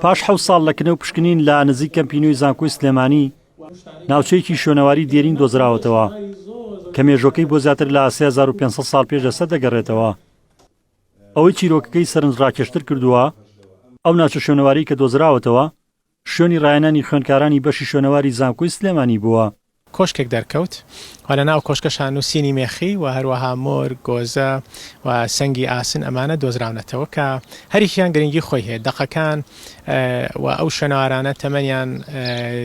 پاش 7 ساڵ لە کنە و پشکنین لە نزیک کەمپینۆی زانکۆی سلێمانی ناوچەیەکی شوێنەواری دێرین دۆزراوەتەوە کە مێژۆکەی بۆ زیاتر لە 3500 ساڵ پێش لەسەر دەگەڕێتەوە. ئەوەی چیرۆکەکەی سەرنجڕاکێشتر کردووە ئەو ناوچە شوێنەواری کە دۆزراوەتەوە شوێنی ڕایەنانی خوێندکارانی بەشی شوێنەواری زانکۆی سلێمانی بووە. کۆشکێک دەرکەوت و لە ناو کۆشکەشان نووسینی مێخی و هەروەها مۆر، گۆزە و سەنگی ئاسن ئەمانە دۆزراونەتەوە کە هەریکیان گرنگی خۆی هەیە. دەقەکان و ئەو شوێنەوارانە تەمەنیان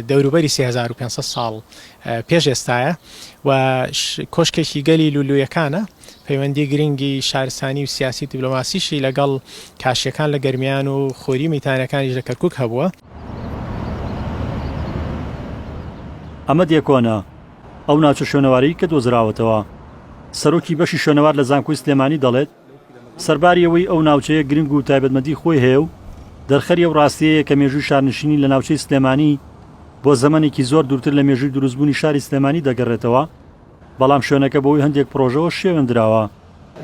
دەوروبەری 3500 ساڵ پێش ئێستایە و کۆشکێکی گەلی لولویەکانە پەیوەندی گرنگی شارستانی و سیاسی دیپلۆماسیشی لەگەڵ کاشیەکان لە گەرمیان و خۆری میتانەکانیش لە کەرکووک هەبووە. ئەمە دێکۆنە ئەو ناوچە شوێنەواری کە دۆزراوەتەوە. سەرۆکی بەشی شوێنەوار لە زانکۆی سلێمانی دەڵێت سەرباری ئەوەی ئەو ناوچەیە گرنگ و تایبەتمەندی خۆی هەیە و دەرخەری ئەو ڕاستیەیە کە مێژووی شارنشینی لە ناوچەی سلێمانی بۆ زەمانێکی زۆر دوورتر لە مێژووی دروستبوونی شاری سلێمانی دەگەڕێتەوە، بەڵام شوێنەکە بەوەی هەندێک پرۆژەوە شێوێنراوە.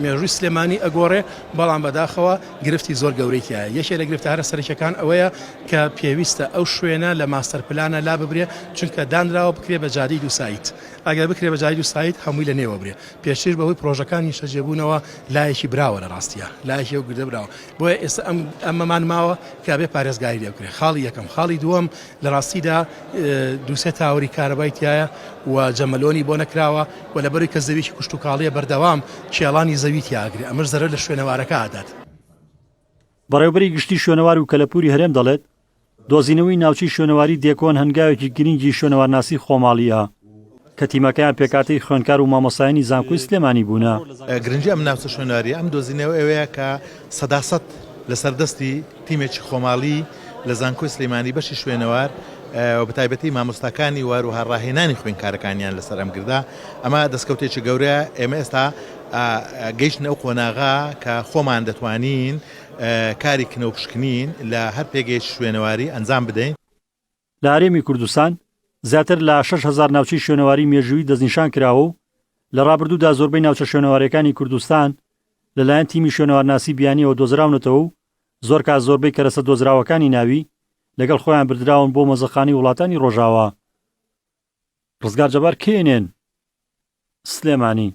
مێژووی سلێمانی ئەگۆڕێ بەڵام بەداخەوە گرفتی زۆر گەورەیە. یەکێک لە گرفتارە سەرەکیەکان ئەوەیە کە پێویستە ئەو شوێنە لە ماستەر پلانە لا ببرێ چونکە دانراوە بکرێ بە جادەی دوو سایت. ئەگەر بکرێ بە جادەی دوو سایت هەمووی لە نێوە برێ. پێشتر بەهۆی پرۆژەکانی شەجێبوونەوە لایەکی براوە لە ڕاستیە، لایەکی گردە براوە. بۆیە ئێستا ئەمەمان ماوە کە بێ پارێزگاری لێ بکرێ. خاڵی یەکەم. خاڵی دووەم لە ڕاستیدا دووسێ تاوەری کارەبای تایە و جەمەلۆنی بۆ نەکراوە و لەبەری کە زەویی کوشت و کاڵیە بەردەوام کێڵانی زەوی تیاگرێ. ئەمەش زەرەر لە شوێنەوارەکە ئادات. بەڕێوەبەری گشتی شوێنەوار و کەلەپوری هەرێم دەڵێت دۆزینەوەی ناوچەی شوێنەواری دێکۆن هەنگاوێکی گرنگی شوێنەوارناسی خۆماڵیە کە تیمەکەیان پێکاتەی خوێندکار و مامۆسایانی زانکۆی سلێمانی بوونە. گرنگی ئەم ناوچە شوێنەواری ئەم دۆزینەوە ئەوەیە کە سەداسەد لەسەردەستی تیمێکی خۆماڵی لە زانکۆی سلێمانی بەشی شوێنەوار و بەتایبەتی مامۆستاکانی وار و هەڕاهێنانی خوێندکارەکانیان لەسەر ئەم گردا. ئەمە دەستکەوتێکی گەورەیە. ئێمە ئێستا گەیشتنە ئەو قۆناغا کە خۆمان دەتوانین کاری کنە و پشکنین لە هەر پێگەیشت شوێنەواری ئەنجام بدەین. لە هەرێمی کوردستان زیاتر لە 6,000 ناوچەی شوێنەواری مێژووی دەستنیشان کراوە و لە ڕابردوودا زۆربەی ناوچە شوێنەوارەکانی کوردستان لەلایەن تیمی شوێنەوارناسی بیانیەوە دۆزراونەتەوە و زۆر کات زۆربەی کەرەسە دۆزراوەکانی ناوی لەگەڵ خۆیان بردراون بۆ مۆزەخانی وڵاتانی ڕۆژاوا. ڕزگار جەبار کێنێن سلێمانی.